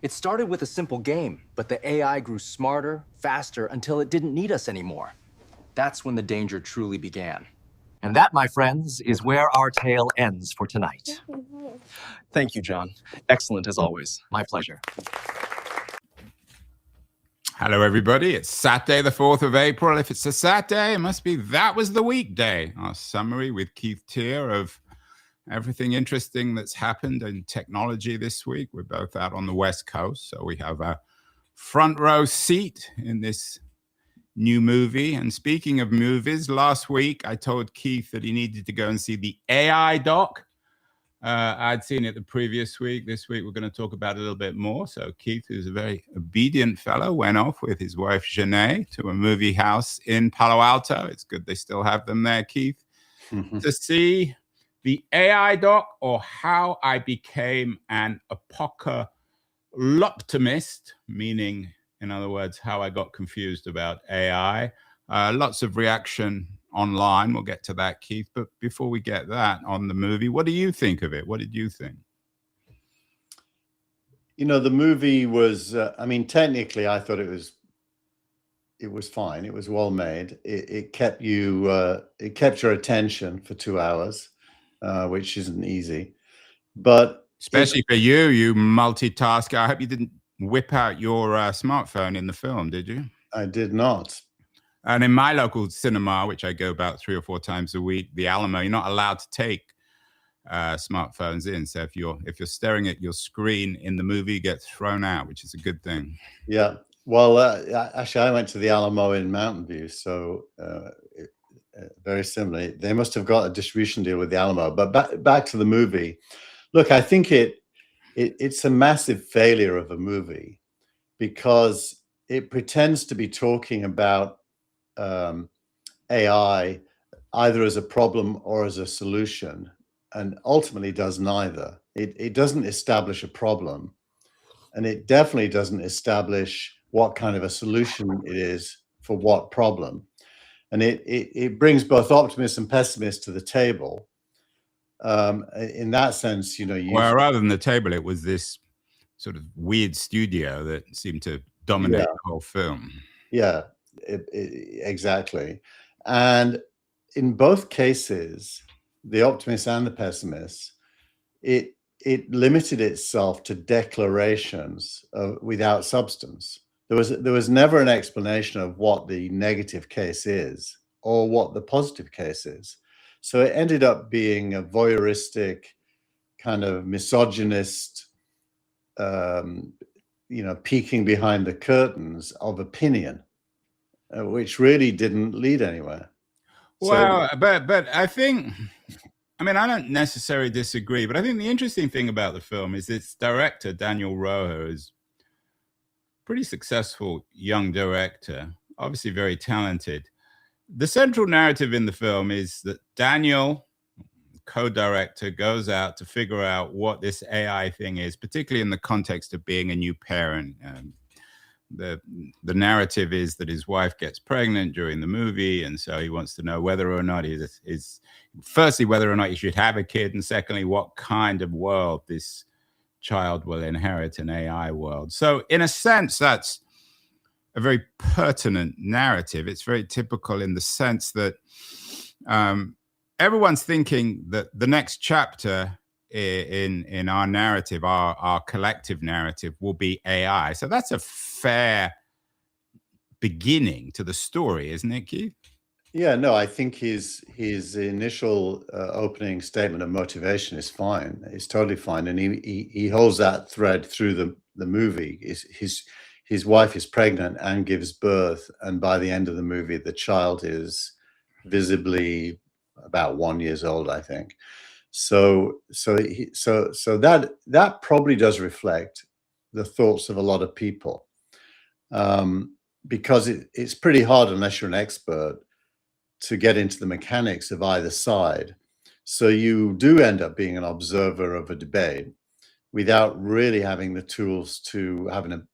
It started with a simple game, but the AI grew smarter, faster, until it didn't need us anymore. That's when the danger truly began. And that, my friends, is where our tale ends for tonight. Thank you, John. Excellent as always. My pleasure. Hello, everybody. It's Saturday, the 4th of April. If it's a Saturday, it must be that was the weekday. Our summary with Keith Tier of everything interesting that's happened in technology this week. We're both out on the West Coast, so we have a front row seat in this new movie. And speaking of movies, last week I told Keith that he needed to go and see the AI doc. I'd seen it the previous week. This week we're going to talk about it a little bit more. So Keith, who's a very obedient fellow, went off with his wife Janae to a movie house in Palo Alto. It's good they still have them there, Keith, to see the AI doc, or How I Became an Apocalyptomist, meaning, in other words, how I got confused about AI. Lots of reaction online. We'll get to that, Keith. But before we get that on the movie, what do you think of it? What did you think? You know, the movie was, I mean, technically, I thought it was fine. It was well made. It kept you, it kept your attention for 2 hours, which isn't easy. But especially for you, you multitasker. I hope you didn't whip out your smartphone in the film, did you? I did not. And in my local cinema, which I go about 3 or 4 times a week, the Alamo, you're not allowed to take smartphones in. So if you're staring at your screen in the movie, you get thrown out, which is a good thing. Yeah. Well, actually, I went to the Alamo in Mountain View, so very similarly, they must have got a distribution deal with the Alamo. But back to the movie. Look, I think it's a massive failure of a movie because it pretends to be talking about AI either as a problem or as a solution, and ultimately does neither. It doesn't establish a problem, and it definitely doesn't establish what kind of a solution it is for what problem. And it brings both optimists and pessimists to the table. In that sense, you know, well, rather than the table, it was this sort of weird studio that seemed to dominate the whole film. Yeah, exactly. And in both cases, the optimists and the pessimists, it limited itself to declarations without substance. There was never an explanation of what the negative case is or what the positive case is. So it ended up being a voyeuristic, kind of misogynist, you know, peeking behind the curtains of opinion, which really didn't lead anywhere. Well, so, but I think, I mean, I don't necessarily disagree, but I think the interesting thing about the film is its director, Daniel Rojo, is a pretty successful young director, obviously very talented. The central narrative in the film is that Daniel, co-director, goes out to figure out what this AI thing is, particularly in the context of being a new parent. The narrative is that his wife gets pregnant during the movie, and so he wants to know whether or not firstly, whether or not he should have a kid, and secondly, what kind of world this child will inherit, an AI world. So in a sense, that's a very pertinent narrative. It's very typical in the sense that everyone's thinking that the next chapter in our narrative, our collective narrative, will be AI. So that's a fair beginning to the story, isn't it, Keith? Yeah, no, I think his initial opening statement of motivation is fine. It's totally fine, and he holds that thread through the movie. His wife is pregnant and gives birth, and by the end of the movie, the child is visibly about 1 year old, I think. So that probably does reflect the thoughts of a lot of people, because it's pretty hard, unless you're an expert, to get into the mechanics of either side. So you do end up being an observer of a debate without really having the tools to having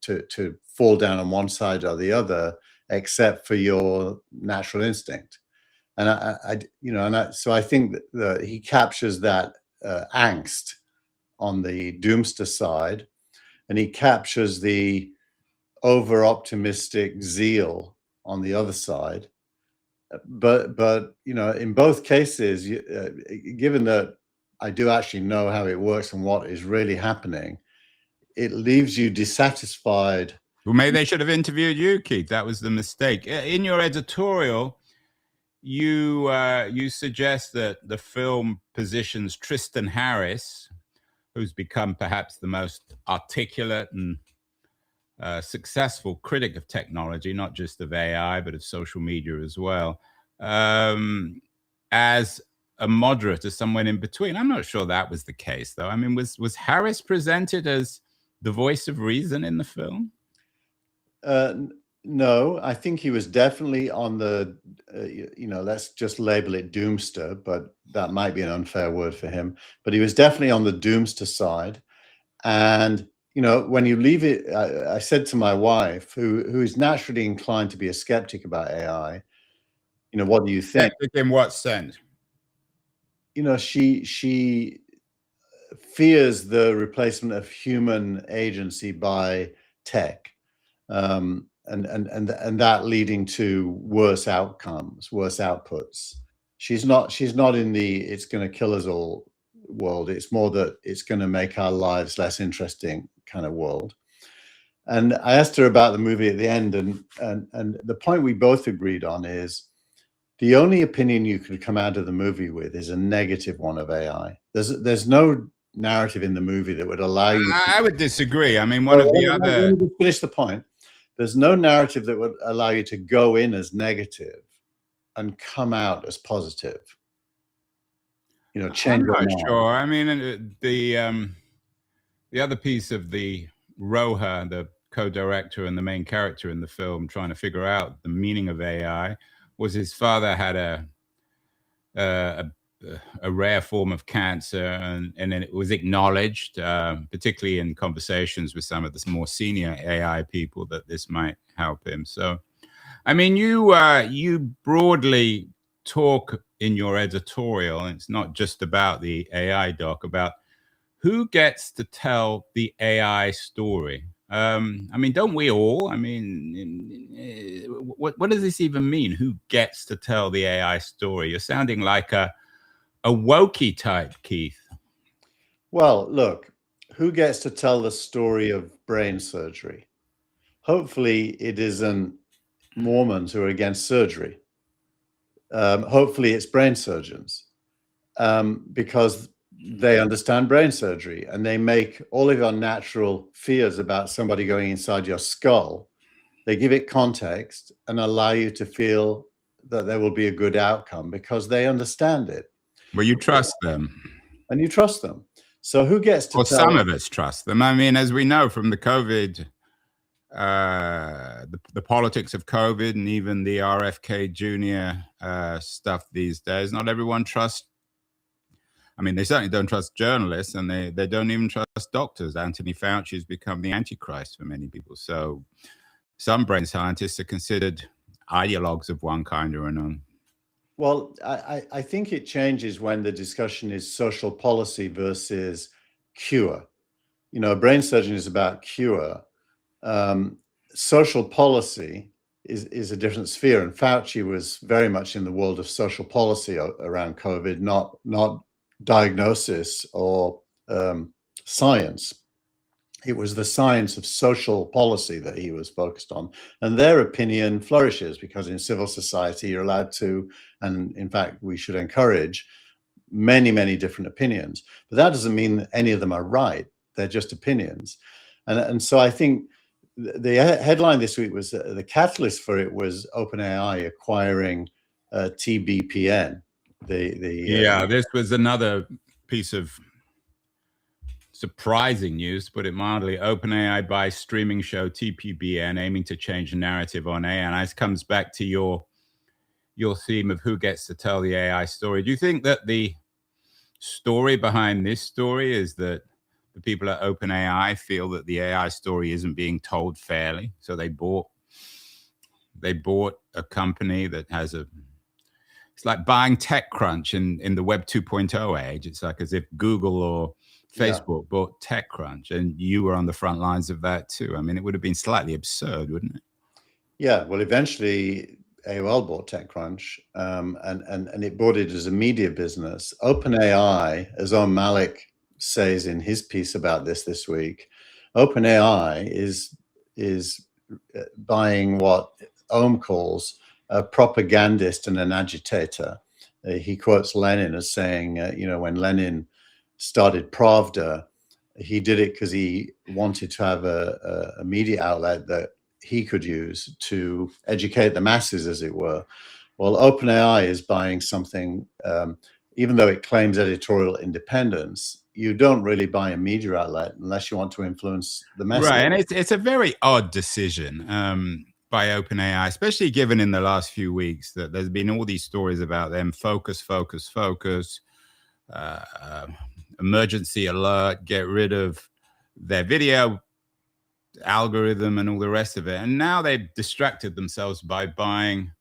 to fall down on one side or the other, except for your natural instinct. And so I think that he captures that angst on the doomster side, and he captures the over-optimistic zeal on the other side. But you know, in both cases, given that I do actually know how it works and what is really happening, it leaves you dissatisfied. Well, maybe they should have interviewed you, Keith. That was the mistake. In your editorial, you suggest that the film positions Tristan Harris, who's become perhaps the most articulate and successful critic of technology, not just of AI, but of social media as well, as a moderate, as someone in between. I'm not sure that was the case, though. I mean, was Harris presented as the voice of reason in the film? No, I think he was definitely on the, you know, let's just label it doomster, but that might be an unfair word for him. But he was definitely on the doomster side. And you know, when you leave it, I said to my wife, who is naturally inclined to be a skeptic about AI, you know, what do you think? Skeptic in what sense? You know, she fears the replacement of human agency by tech, and that leading to worse outcomes, worse outputs. She's not in the "it's going to kill us all" world. It's more that it's going to make our lives less interesting kind of world. And I asked her about the movie at the end, and the point we both agreed on is the only opinion you could come out of the movie with is a negative one of AI. There's no narrative in the movie that would allow you. I would disagree. I mean, let me finish the point. There's no narrative that would allow you to go in as negative and come out as positive. You know, change. I'm not sure. I mean, the other piece of the Roja, the co-director and the main character in the film, trying to figure out the meaning of AI, was his father had a rare form of cancer, and it was acknowledged, particularly in conversations with some of the more senior AI people, that this might help him. So, I mean, you broadly talk in your editorial, and it's not just about the AI doc, about who gets to tell the AI story. I mean, don't we all? I mean, what does this even mean? Who gets to tell the AI story? You're sounding like a wokey type, Keith. Well, look, who gets to tell the story of brain surgery? Hopefully it isn't Mormons who are against surgery. Hopefully it's brain surgeons, because they understand brain surgery, and they make all of your natural fears about somebody going inside your skull, they give it context and allow you to feel that there will be a good outcome because they understand it. Well, you trust them. And you trust them. So who gets to tell? Some of us trust them. I mean, as we know from the COVID, the politics of COVID, and even the RFK Jr. Stuff these days, not everyone trusts. I mean, they certainly don't trust journalists, and they don't even trust doctors. Anthony Fauci has become the Antichrist for many people. So some brain scientists are considered ideologues of one kind or another. Well, I think it changes when the discussion is social policy versus cure. You know, a brain surgeon is about cure. Social policy is a different sphere, and Fauci was very much in the world of social policy around COVID, not diagnosis or science. It was the science of social policy that he was focused on, and their opinion flourishes because in civil society you're allowed to, and in fact we should encourage, many different opinions. But that doesn't mean that any of them are right. They're just opinions. And so I think the headline this week was the catalyst for it was OpenAI acquiring TBPN. This was another piece of surprising news, to put it mildly. OpenAI buys streaming show TPBN, aiming to change the narrative on AI. And this comes back to your theme of who gets to tell the AI story. Do you think that the story behind this story is that the people at OpenAI feel that the AI story isn't being told fairly, so they bought a company that has it's like buying TechCrunch in the Web 2.0 age. It's like as if Google or Facebook bought TechCrunch, and you were on the front lines of that too. I mean, it would have been slightly absurd, wouldn't it? Yeah, well, eventually AOL bought TechCrunch, and it bought it as a media business. OpenAI, as Om Malik says in his piece about this week, OpenAI is buying what Om calls a propagandist and an agitator. He quotes Lenin as saying, when Lenin started Pravda, he did it because he wanted to have a media outlet that he could use to educate the masses, as it were. Well, OpenAI is buying something, even though it claims editorial independence, you don't really buy a media outlet unless you want to influence the message. Right, and it's a very odd decision by OpenAI, especially given in the last few weeks that there's been all these stories about them focus, emergency alert, get rid of their video algorithm and all the rest of it. And now they've distracted themselves by buying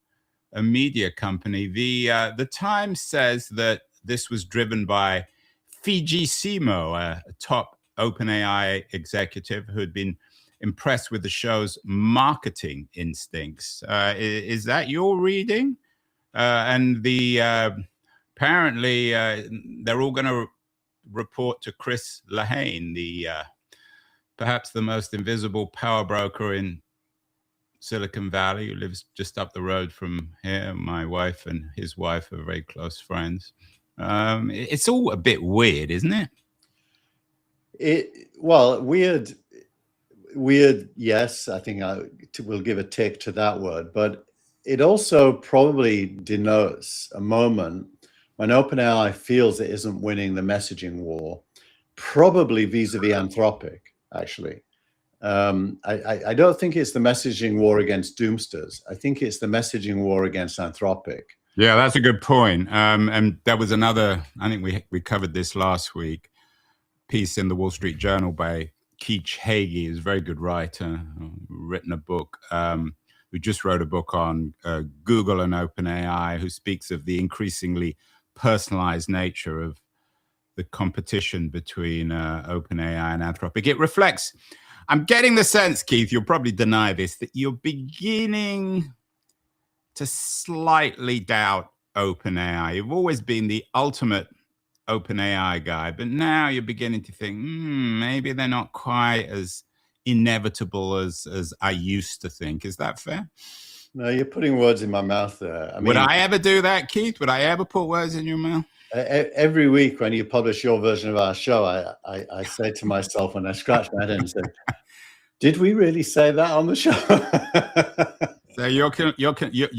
a media company. The Times says that this was driven by Fiji Simo, a top OpenAI executive who had been impressed with the show's marketing instincts. Is that your reading? And apparently they're all going to report to Chris Lahane, perhaps the most invisible power broker in Silicon Valley, who lives just up the road from here. My wife and his wife are very close friends. It's all a bit weird, isn't it? Weird. Yes, I think we'll give a tick to that word, but it also probably denotes a moment when OpenAI feels it isn't winning the messaging war, probably vis-a-vis Anthropic. Actually, I don't think it's the messaging war against doomsters. I think it's the messaging war against Anthropic. Yeah, that's a good point. And there was another, I think we covered this last week, piece in the Wall Street Journal by Keith Hagee, who's a very good writer, written a book, who just wrote a book on Google and OpenAI, who speaks of the increasingly personalized nature of the competition between OpenAI and Anthropic. It reflects, I'm getting the sense, Keith, you'll probably deny this, that you're beginning to slightly doubt OpenAI. You've always been the ultimate OpenAI guy, but now you're beginning to think, maybe they're not quite as inevitable as I used to think. Is that fair? No, you're putting words in my mouth there. Would I ever do that, Keith? Would I ever put words in your mouth? Every week when you publish your version of our show, I say to myself when I scratch my head and say, did we really say that on the show? So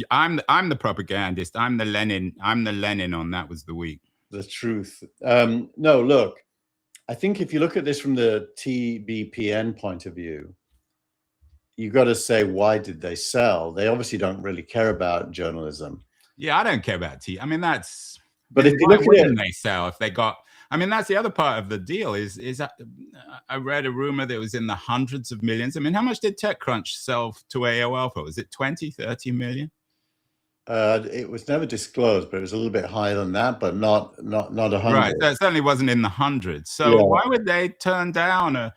I'm the propagandist. I'm the Lenin on that was the week. The truth. No, look, I think if you look at this from the TBPN point of view, you got to say, why did they sell? They obviously don't really care about journalism. Yeah, I don't care about I mean, that's. But if you look at it, they sell if they got. I mean, that's the other part of the deal. Is I read a rumor that it was in the hundreds of millions. I mean, how much did TechCrunch sell to AOL for? Was it 20, 30 million? It was never disclosed, but it was a little bit higher than that, but not 100. Right, that certainly wasn't in the hundreds. So why would they turn down a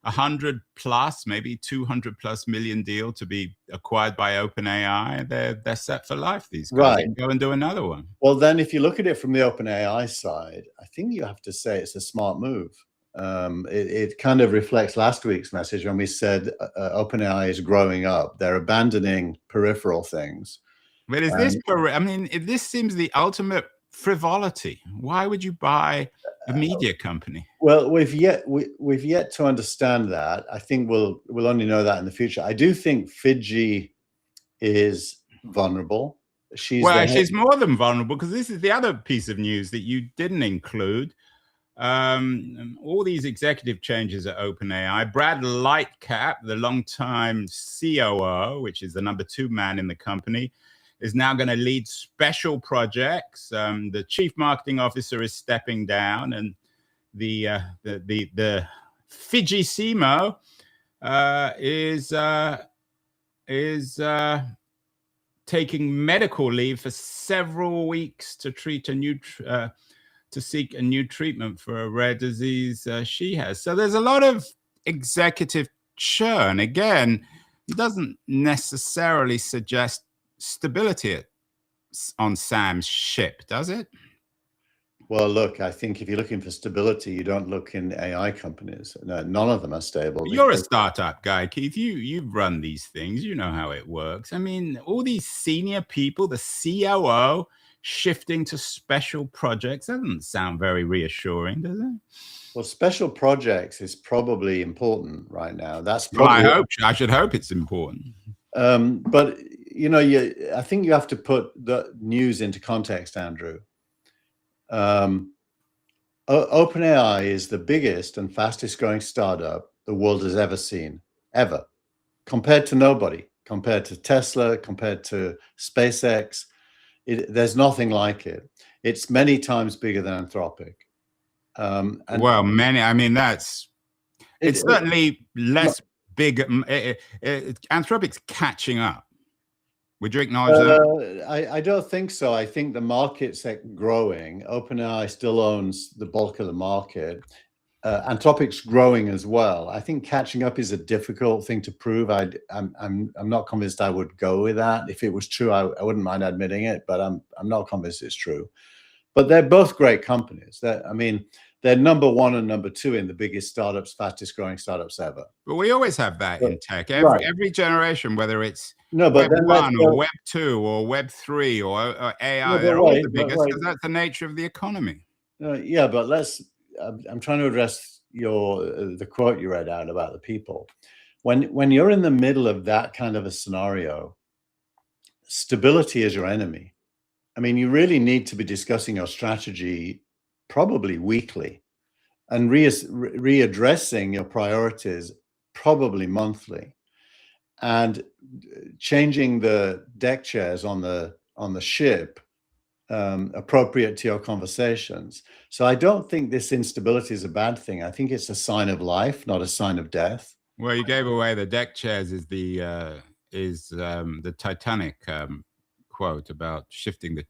100 plus, maybe 200 plus million deal to be acquired by OpenAI? They're set for life. These guys right. Go and do another one. Well, then, if you look at it from the OpenAI side, I think you have to say it's a smart move. It kind of reflects last week's message when we said OpenAI is growing up. They're abandoning peripheral things. But is this? I mean, this seems the ultimate frivolity. Why would you buy a media company? Well, we've yet to understand that. I think we'll only know that in the future. I do think Fiji is vulnerable. She's more than vulnerable, because this is the other piece of news that you didn't include. All these executive changes at OpenAI. Brad Lightcap, the longtime COO, which is the number 2 man in the company, is now going to lead special projects. The chief marketing officer is stepping down, and the Fiji Simo is taking medical leave for several weeks to treat a to seek a new treatment for a rare disease she has. So there's a lot of executive churn. Again, it doesn't necessarily suggest stability on Sam's ship, does it? Well, look, I think if you're looking for stability, you don't look in AI companies. No, none of them are stable. You're a startup guy, Keith. You've run these things. You know how it works. I mean, all these senior people, the COO, shifting to special projects, that doesn't sound very reassuring, does it? Well, special projects is probably important right now. That's probably. Well, I should hope it's important. But you know, I think you have to put the news into context, Andrew. OpenAI is the biggest and fastest growing startup the world has ever seen, ever, compared to nobody, compared to Tesla, compared to SpaceX. There's nothing like it. It's many times bigger than Anthropic. Well, many. I mean, it's certainly less big. Anthropic's catching up. Would you acknowledge that? I don't think so. I think the market's growing. OpenAI still owns the bulk of the market. Anthropic's growing as well. I think catching up is a difficult thing to prove. I'm not convinced I would go with that. If it was true, I wouldn't mind admitting it, but I'm not convinced it's true. But they're both great companies. They're number one and number two in the biggest startups, fastest growing startups ever. But we always have that in tech. Every generation, whether it's Web 1 or Web 2 or Web 3 or AI, they're always the biggest because that's the nature of the economy. Yeah, but I'm trying to address the quote you read out about the people. When you're in the middle of that kind of a scenario, stability is your enemy. I mean, you really need to be discussing your strategy probably weekly and readdressing your priorities probably monthly, and changing the deck chairs on the ship appropriate to your conversations. So I don't think this instability is a bad thing. I think it's a sign of life, not a sign of death. Well, you gave away the deck chairs is the Titanic quote about shifting the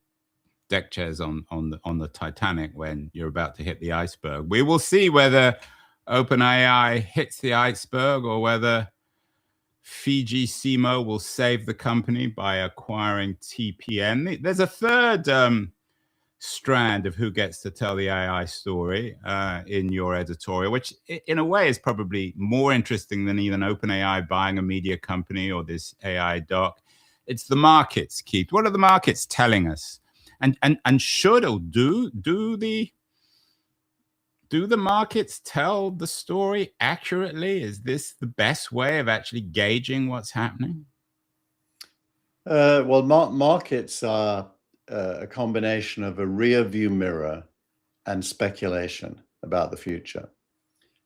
deck chairs on the Titanic when you're about to hit the iceberg. We will see whether OpenAI hits the iceberg or whether Fiji Simo will save the company by acquiring TPN. There's a third strand of who gets to tell the AI story in your editorial, which in a way is probably more interesting than even OpenAI buying a media company or this AI doc. It's the markets, Keith. What are the markets telling us? And should or do the markets tell the story accurately? Is this the best way of actually gauging what's happening? Well, markets are a combination of a rear view mirror and speculation about the future.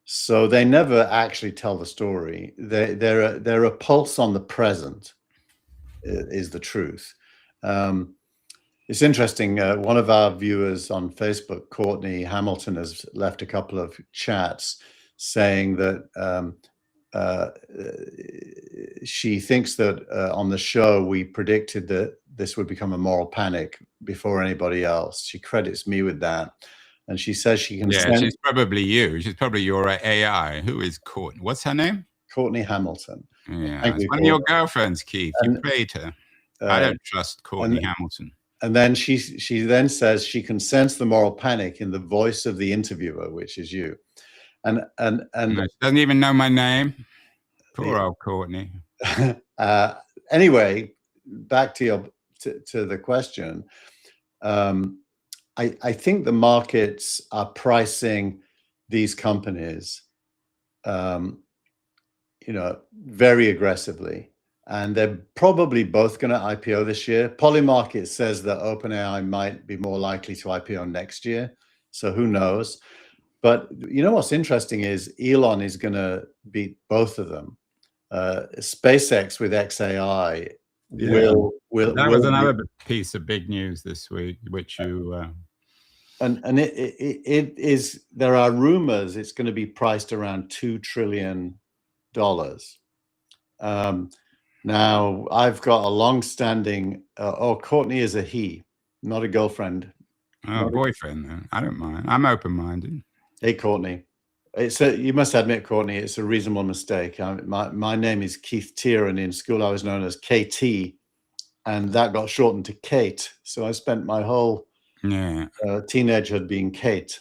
So they never actually tell the story. They're a pulse on the present, is the truth. It's interesting. One of our viewers on Facebook, Courtney Hamilton, has left a couple of chats saying that she thinks that on the show we predicted that this would become a moral panic before anybody else. She credits me with that, and she says she can. Yeah, she's probably you. She's probably your AI. Who is Courtney? What's her name? Courtney Hamilton. Yeah, it's one of your girlfriends, Keith. You paid her. I don't trust Courtney Hamilton. And then she then says she can sense the moral panic in the voice of the interviewer, which is you. And she doesn't even know my name. Poor old Courtney. Anyway, back to the question. I think the markets are pricing these companies, very aggressively. And they're probably both going to IPO this year. Polymarket says that OpenAI might be more likely to IPO next year. So who knows? But you know what's interesting is Elon is going to beat both of them. SpaceX with XAI will. That was another piece of big news this week, which you. And it is. There are rumors it's going to be priced around $2 trillion. Now, I've got a long-standing, Courtney is a he, not a girlfriend. Oh, boyfriend, then. I don't mind. I'm open-minded. Hey, Courtney. You must admit, Courtney, it's a reasonable mistake. My name is Keith Tier, and in school I was known as KT, and that got shortened to Kate. So I spent my whole teenagehood being Kate.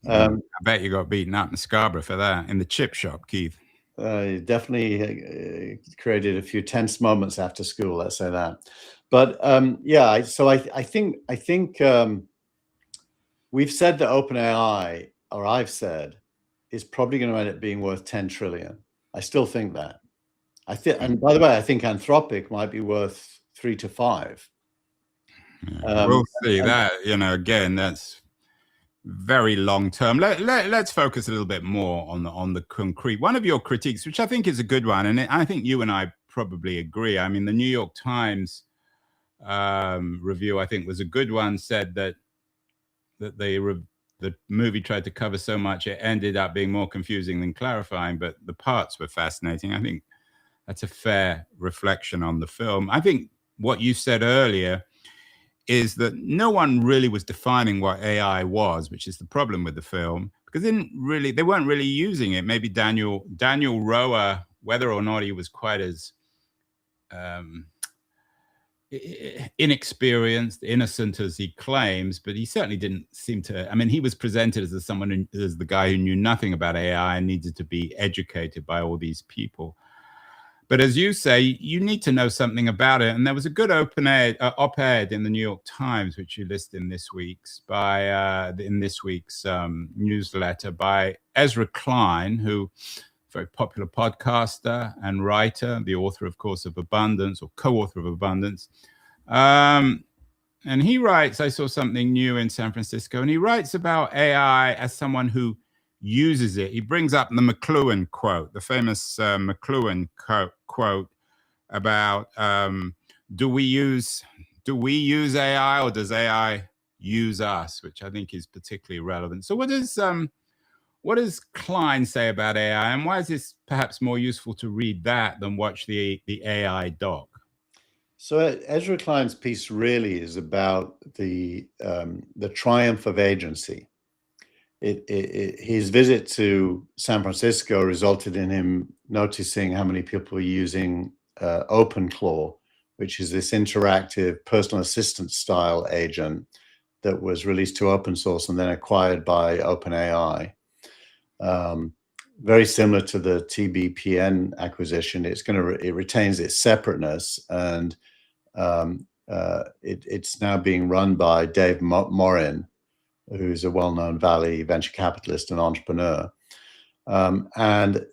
I bet you got beaten up in Scarborough for that in the chip shop, Keith. Definitely created a few tense moments after school, let's say that. But so I think we've said that OpenAI, or I've said, is probably going to end up being worth 10 trillion. I still think that. And by the way, I think Anthropic might be worth 3 to 5. We'll see that. Again, that's very long term. Let's focus a little bit more on the concrete. One of your critiques, which I think is a good one, and I think you and I probably agree. I mean, the New York Times review, I think, was a good one. Said that the movie tried to cover so much it ended up being more confusing than clarifying, but the parts were fascinating. I think that's a fair reflection on the film. I think what you said earlier is that no one really was defining what AI was, which is the problem with the film, because they weren't really using it. Maybe Daniel Rower, whether or not he was quite as inexperienced, innocent as he claims, but he certainly didn't seem to. I mean, he was presented as as the guy who knew nothing about AI and needed to be educated by all these people. But as you say, you need to know something about it. And there was a good op-ed in the New York Times, which you list in this week's newsletter by Ezra Klein, who very popular podcaster and writer, the author, of course, of Abundance, or co-author of Abundance. And he writes, I saw something new in San Francisco, and he writes about AI as someone who uses it. He brings up the McLuhan quote, the famous McLuhan quote about do we use AI, or does AI use us, which I think is particularly relevant. So what does Klein say about AI, and why is this perhaps more useful to read that than watch the AI doc? So Ezra Klein's piece really is about the triumph of agency. His visit to San Francisco resulted in him noticing how many people were using OpenClaw, which is this interactive personal assistant style agent that was released to open source and then acquired by OpenAI. Very similar to the TBPN acquisition. It retains its separateness, and it's now being run by Dave Morin, who's a well-known Valley venture capitalist and entrepreneur. And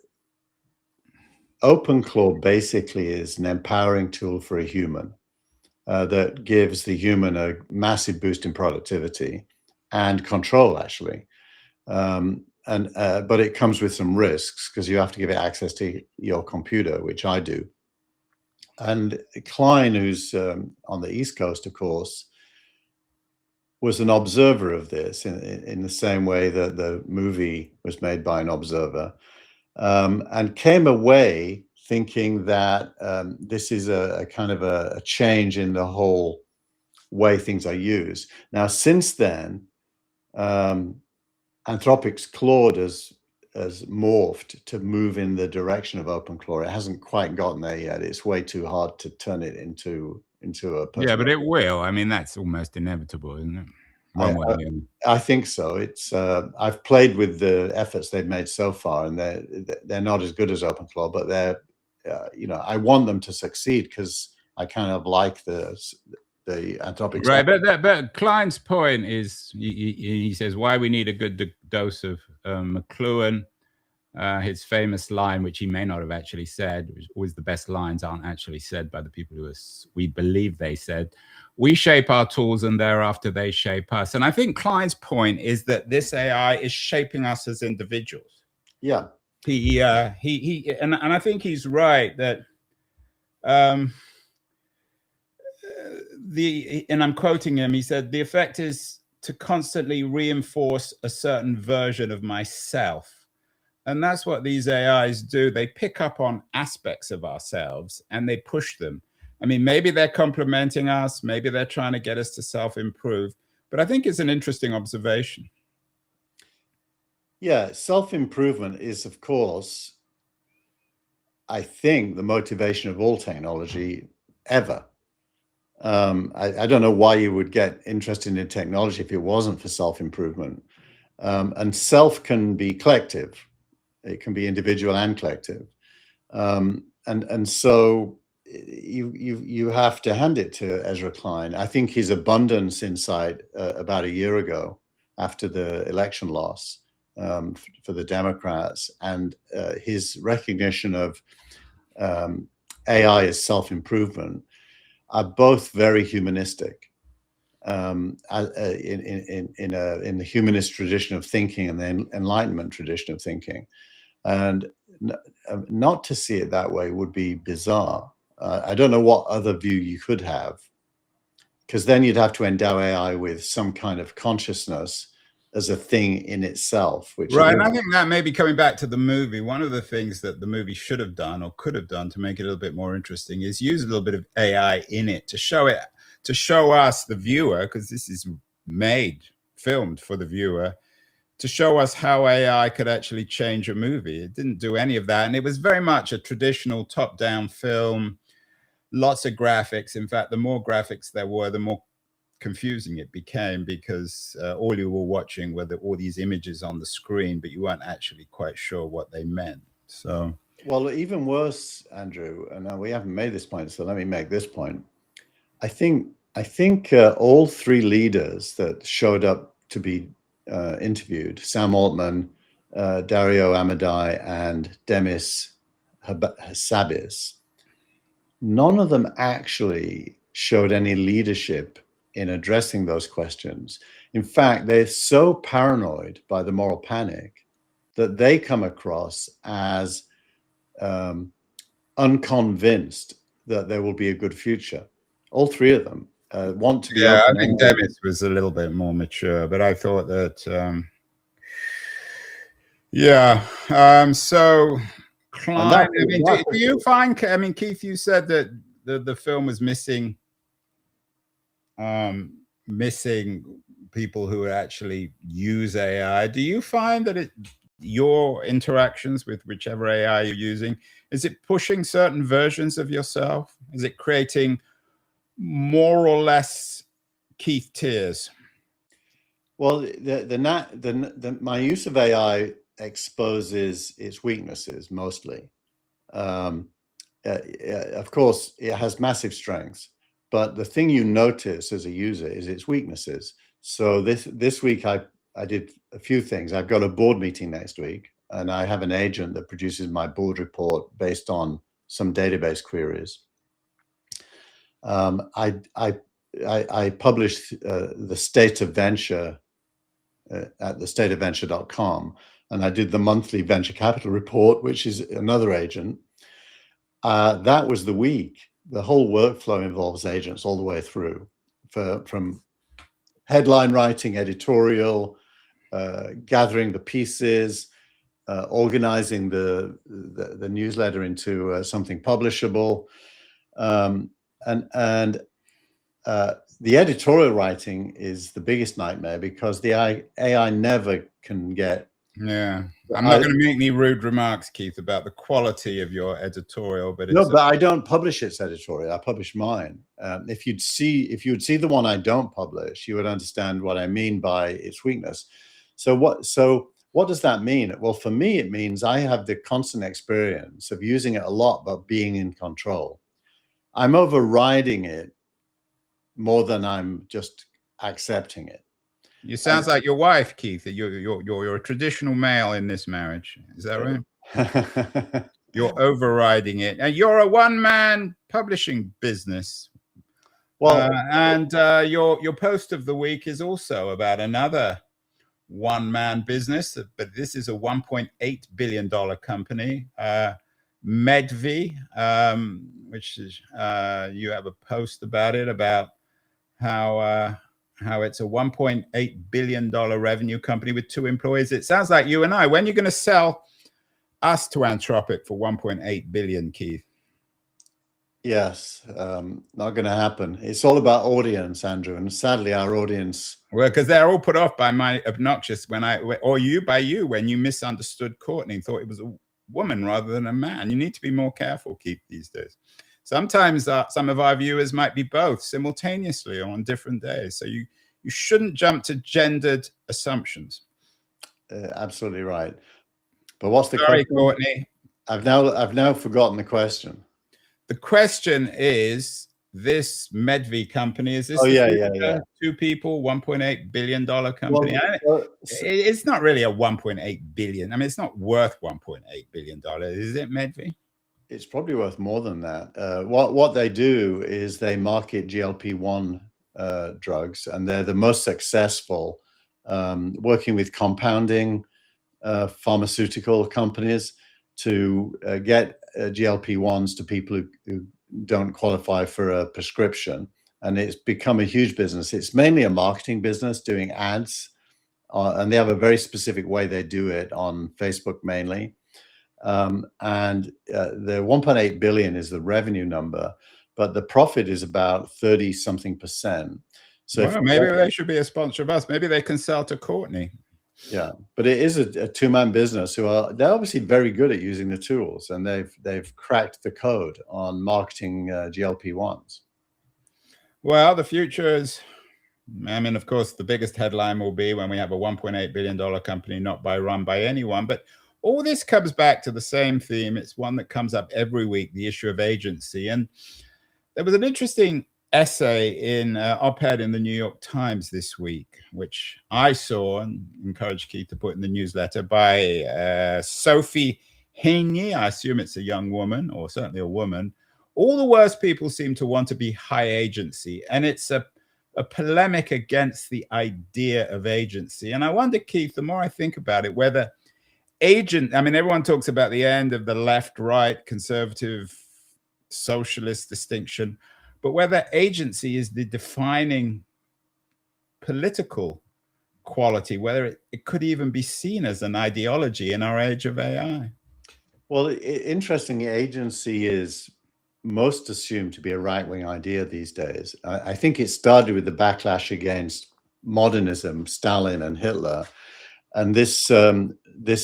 OpenClaw basically is an empowering tool for a human that gives the human a massive boost in productivity and control, actually. But it comes with some risks, because you have to give it access to your computer, which I do. And Klein, who's on the East Coast, of course, was an observer of this in the same way that the movie was made by an observer, and came away thinking that this is a kind of a change in the whole way things are used. Now, since then, Anthropic's Claude has morphed to move in the direction of OpenClaw. It hasn't quite gotten there yet. It's way too hard to turn it into a person. Yeah, but it will. I mean, that's almost inevitable, isn't it? I think so. It's I've played with the efforts they've made so far, and they're not as good as OpenClaw, but they're I want them to succeed, because I kind of like the Anthropic. Right, but Klein's point is, he says why we need a good dose of McLuhan. His famous line, which he may not have actually said, which always the best lines aren't actually said by the people who we believe they said. We shape our tools, and thereafter they shape us. And I think Klein's point is that this AI is shaping us as individuals. Yeah, and I think he's right that and I'm quoting him. He said the effect is to constantly reinforce a certain version of myself. And that's what these AIs do. They pick up on aspects of ourselves and they push them. I mean, maybe they're complimenting us. Maybe they're trying to get us to self-improve. But I think it's an interesting observation. Yeah, self-improvement is, of course, I think, the motivation of all technology ever. I don't know why you would get interested in technology if it wasn't for self-improvement. And self can be collective. It can be individual and collective. And so you have to hand it to Ezra Klein. I think his abundance insight about a year ago after the election loss for the Democrats, and his recognition of AI as self-improvement are both very humanistic in the humanist tradition of thinking and the Enlightenment tradition of thinking. And not to see it that way would be bizarre. I don't know what other view you could have, because then you'd have to endow AI with some kind of consciousness as a thing in itself. Which right, and I think that may be coming back to the movie. One of the things that the movie should have done or could have done to make it a little bit more interesting is use a little bit of AI in it to show us, the viewer, because this is filmed for the viewer, to show us how AI could actually change a movie. It didn't do any of that. And it was very much a traditional top-down film, lots of graphics. In fact, the more graphics there were, the more confusing it became, because all you were watching were all these images on the screen, but you weren't actually quite sure what they meant. So, well, even worse, Andrew, and we haven't made this point, so let me make this point. I think all three leaders that showed up to be interviewed, Sam Altman, Dario Amodei, and Demis Hassabis, none of them actually showed any leadership in addressing those questions. In fact, they're so paranoid by the moral panic that they come across as unconvinced that there will be a good future. All three of them want to be. Yeah, I think Demis was a little bit more mature, but I thought that, so Klein, I mean, do you find, I mean, Keith, you said that the film was missing people who actually use AI. Do you find that your interactions with whichever AI you're using, is it pushing certain versions of yourself? Is it creating more or less Keith Tears? Well, my use of AI exposes its weaknesses mostly. Of course, it has massive strengths, but the thing you notice as a user is its weaknesses. So this week I did a few things. I've got a board meeting next week, and I have an agent that produces my board report based on some database queries. I published the State of Venture at thestateofventure.com, and I did the monthly venture capital report, which is another agent. That was the week. The whole workflow involves agents all the way through, from headline writing, editorial, gathering the pieces, organizing the newsletter into something publishable, and the editorial writing is the biggest nightmare, because the AI never can get. Yeah, I'm not going to make any rude remarks, Keith, about the quality of your editorial, but no, but I don't publish its editorial. I publish mine. If you'd see the one I don't publish, you would understand what I mean by its weakness. So what does that mean? Well, for me, it means I have the constant experience of using it a lot, but being in control. I'm overriding it more than I'm just accepting it. You sounds like your wife, Keith. You're a traditional male in this marriage. Is that right? You're overriding it, and you're a one-man publishing business. Well, and your post of the week is also about another one-man business, but this is a $1.8 billion company, Medvi, which is you have a post about it, about how it's a $1.8 billion revenue company with 2 employees. It sounds like you and I. When are you going to sell us to Anthropic for $1.8 billion, Keith? Yes, not going to happen. It's all about audience, Andrew, and sadly, our audience. Well, because they're all put off by my obnoxious or you when you misunderstood Courtney and thought it was a woman rather than a man. You need to be more careful, Keith, these days. Sometimes some of our viewers might be both simultaneously or on different days. So you shouldn't jump to gendered assumptions. Absolutely right. But what's the Sorry, question? Courtney. I've now forgotten the question. The question is, this Medvi company, is this two people, $1.8 billion company? It's not really a $1.8 billion. I mean, it's not worth $1.8 billion, is it, Medvi? It's probably worth more than that. What they do is they market GLP-1 drugs, and they're the most successful, working with compounding pharmaceutical companies to get GLP-1s to people who don't qualify for a prescription. And it's become a huge business. It's mainly a marketing business, doing ads, and they have a very specific way they do it on Facebook mainly. And the 1.8 billion is the revenue number, but the profit is about 30-something%. So well, maybe they should be a sponsor of us. Maybe they can sell to Courtney. Yeah, but it is a two-man business they're obviously very good at using the tools, and they've cracked the code on marketing GLP-1s. Well, the future is, I mean, of course, the biggest headline will be when we have a $1.8 billion company not run by anyone. But all this comes back to the same theme. It's one that comes up every week, the issue of agency. And there was an interesting essay in op-ed in the New York Times this week, which I saw and encouraged Keith to put in the newsletter, by Sophie Haney. I assume it's a young woman, or certainly a woman. All the worst people seem to want to be high agency, and it's a polemic against the idea of agency. And I wonder, Keith, the more I think about it, whether I mean, everyone talks about the end of the left-right, conservative, socialist distinction, but whether agency is the defining political quality, whether it could even be seen as an ideology in our age of AI. Well, interestingly, agency is most assumed to be a right-wing idea these days. I think it started with the backlash against modernism, Stalin and Hitler, and this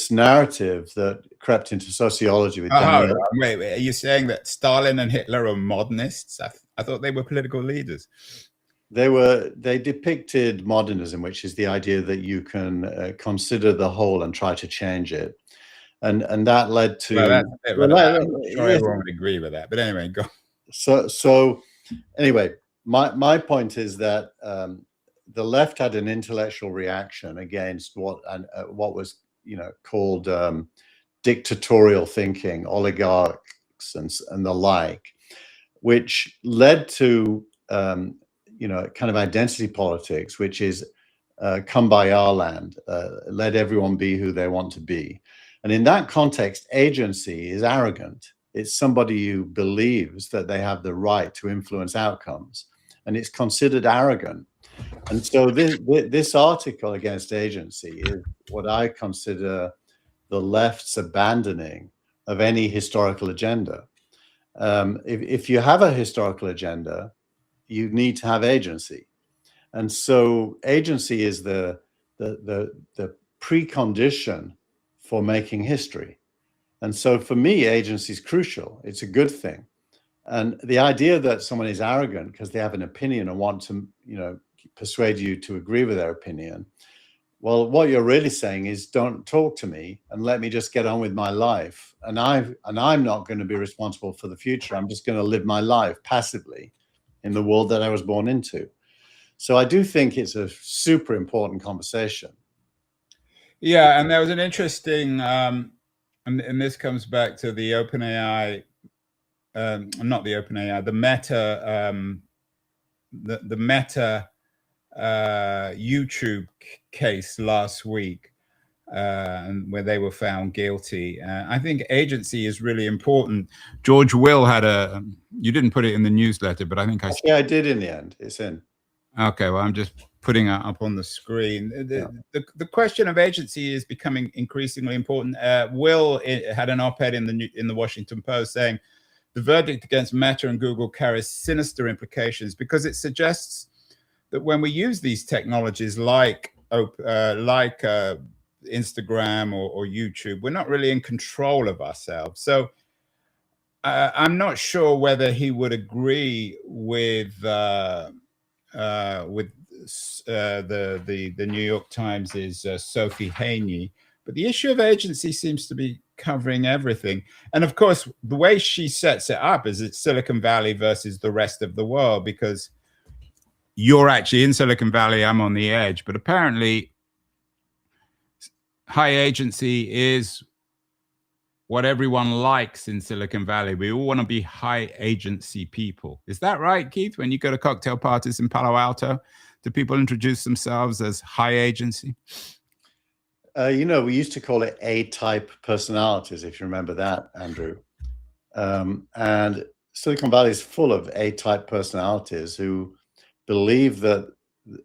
narrative that crept into sociology with wait, are you saying that Stalin and Hitler are modernists? I thought they were political leaders. They depicted modernism, which is the idea that you can consider the whole and try to change it, and that led to. Well, I'm sure everyone would agree with that, but anyway, go. So anyway, my point is that the left had an intellectual reaction against what was called dictatorial thinking, oligarchs and the like, which led to kind of identity politics, which is come by our land, let everyone be who they want to be. And in that context, agency is arrogant. It's somebody who believes that they have the right to influence outcomes, and it's considered arrogant. And so this article against agency is what I consider the left's abandoning of any historical agenda. If you have a historical agenda, you need to have agency. And so agency is the precondition for making history. And so for me, agency is crucial. It's a good thing. And the idea that someone is arrogant because they have an opinion and want to, persuade you to agree with their opinion, well, what you're really saying is, don't talk to me and let me just get on with my life. And I'm not going to be responsible for the future. I'm just going to live my life passively in the world that I was born into. So I do think it's a super important conversation. Yeah, and there was an interesting, and this comes back to the OpenAI, not the OpenAI, the Meta YouTube case last week, and where they were found guilty. I think agency is really important. George Will had you didn't put it in the newsletter, but I think I did in the end. It's in. Okay, well, I'm just putting it up on the screen. The question of agency is becoming increasingly important. Will had an op-ed in the Washington Post saying the verdict against Meta and Google carries sinister implications because it suggests that when we use these technologies like Instagram or YouTube, we're not really in control of ourselves. So I'm not sure whether he would agree with the New York Times' Sophie Haney, but the issue of agency seems to be covering everything. And of course, the way she sets it up is it's Silicon Valley versus the rest of the world, because you're actually in Silicon Valley, I'm on the edge, but apparently high agency is what everyone likes in Silicon Valley. We all want to be high agency people. Is that right, Keith? When you go to cocktail parties in Palo Alto, do people introduce themselves as high agency? You know, we used to call it A-type personalities, if you remember that, Andrew. And Silicon Valley is full of A-type personalities who believe that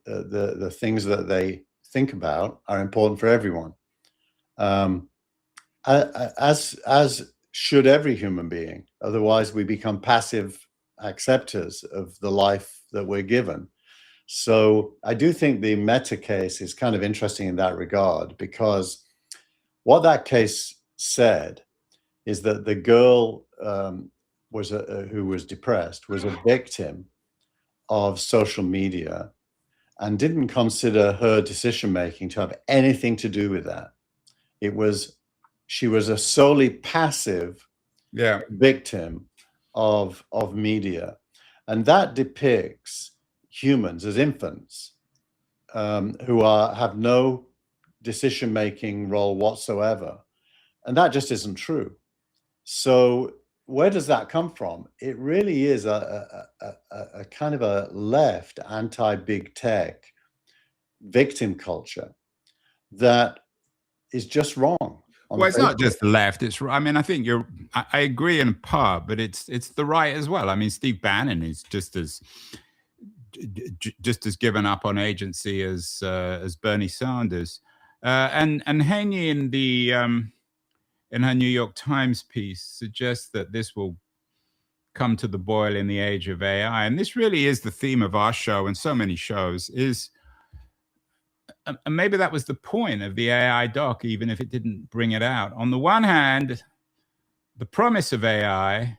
the things that they think about are important for everyone. As should every human being. Otherwise, we become passive acceptors of the life that we're given. So I do think the Meta case is kind of interesting in that regard, because what that case said is that the girl who was depressed was a victim of social media and didn't consider her decision making to have anything to do with that. She was a solely passive victim of media, and that depicts humans as infants who have no decision-making role whatsoever, and that just isn't true. So where does that come from? It really is a kind of a left anti-big tech victim culture that is just wrong. Well, it's not just the left. It's, I mean, I think I agree in part, but it's the right as well. I mean, Steve Bannon is just as given up on agency as Bernie Sanders, and Haney in her New York Times piece suggests that this will come to the boil in the age of AI, and this really is the theme of our show and so many shows. And maybe that was the point of the AI doc, even if it didn't bring it out. On the one hand, the promise of AI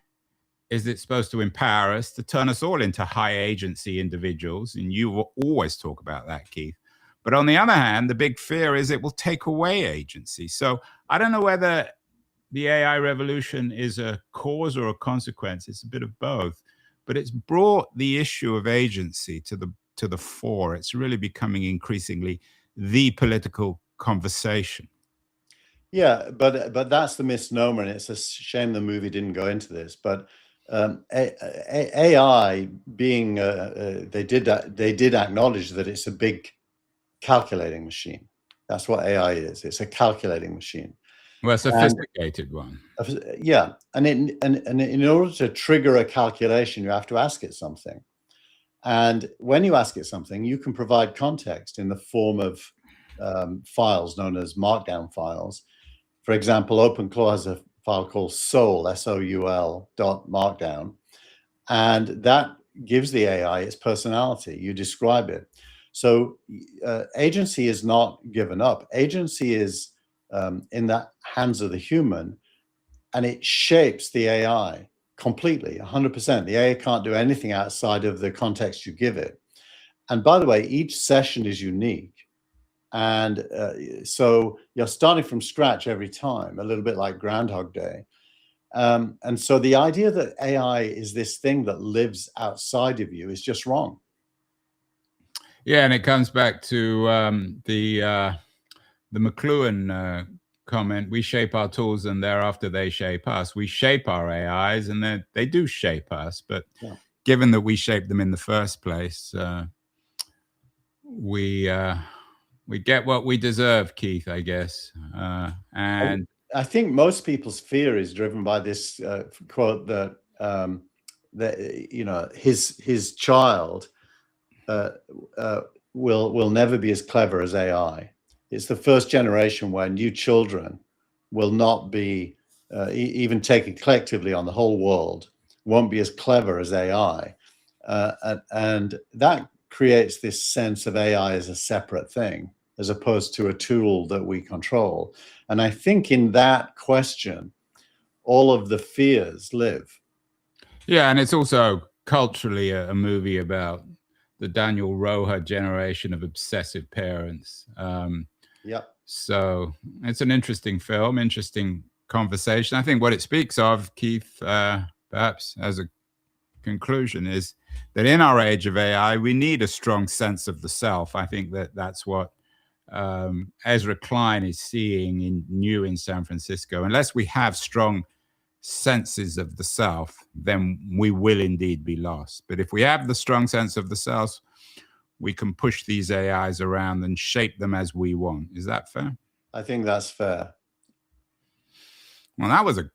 is it's supposed to empower us, to turn us all into high agency individuals. And you will always talk about that, Keith. But on the other hand, the big fear is it will take away agency. So I don't know whether the AI revolution is a cause or a consequence. It's a bit of both. But it's brought the issue of agency to the fore. It's really becoming increasingly the political conversation. Yeah, but that's the misnomer, and it's a shame the movie didn't go into this. But AI being they did acknowledge that it's a big calculating machine. That's what AI is. It's a calculating machine. Well, a sophisticated one. Yeah, and in order to trigger a calculation, you have to ask it something. And when you ask it something, you can provide context in the form of files known as markdown files. For example, OpenClaw has a file called soul, S-O-U-L .markdown, and that gives the AI its personality. You describe it. So agency is not given up. Agency is in the hands of the human, and it shapes the AI completely, 100%. The AI can't do anything outside of the context you give it. And by the way, each session is unique. And so you're starting from scratch every time, a little bit like Groundhog Day. And so the idea that AI is this thing that lives outside of you is just wrong. Yeah, and it comes back to the McLuhan comment: we shape our tools and thereafter they shape us. We shape our AIs and they do shape us, but given that we shape them in the first place, we get what we deserve, Keith, I guess. And I think most people's fear is driven by this quote that his child will never be as clever as AI. It's the first generation where new children will not be even taken collectively on the whole world won't be as clever as AI. And that creates this sense of AI as a separate thing, as opposed to a tool that we control. And I think in that question, all of the fears live. Yeah, and it's also culturally a movie about the Daniel Roher generation of obsessive parents. Yep. So it's an interesting film, interesting conversation. I think what it speaks of, Keith, perhaps as a conclusion, is that in our age of AI, we need a strong sense of the self. I think that that's what Ezra Klein is seeing in San Francisco. Unless we have strong senses of the self, then we will indeed be lost. But if we have the strong sense of the self, we can push these AIs around and shape them as we want. Is that fair? I think that's fair. Well, that was an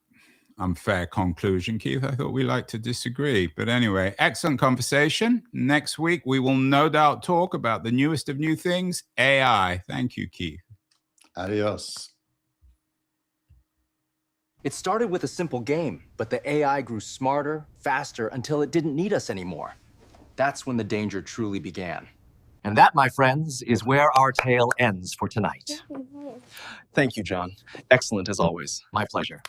unfair conclusion, Keith. I thought we liked to disagree. But anyway, excellent conversation. Next week, we will no doubt talk about the newest of new things, AI. Thank you, Keith. Adios. It started with a simple game, but the AI grew smarter, faster, until it didn't need us anymore. That's when the danger truly began. And that, my friends, is where our tale ends for tonight. Thank you, John. Excellent as always. My pleasure.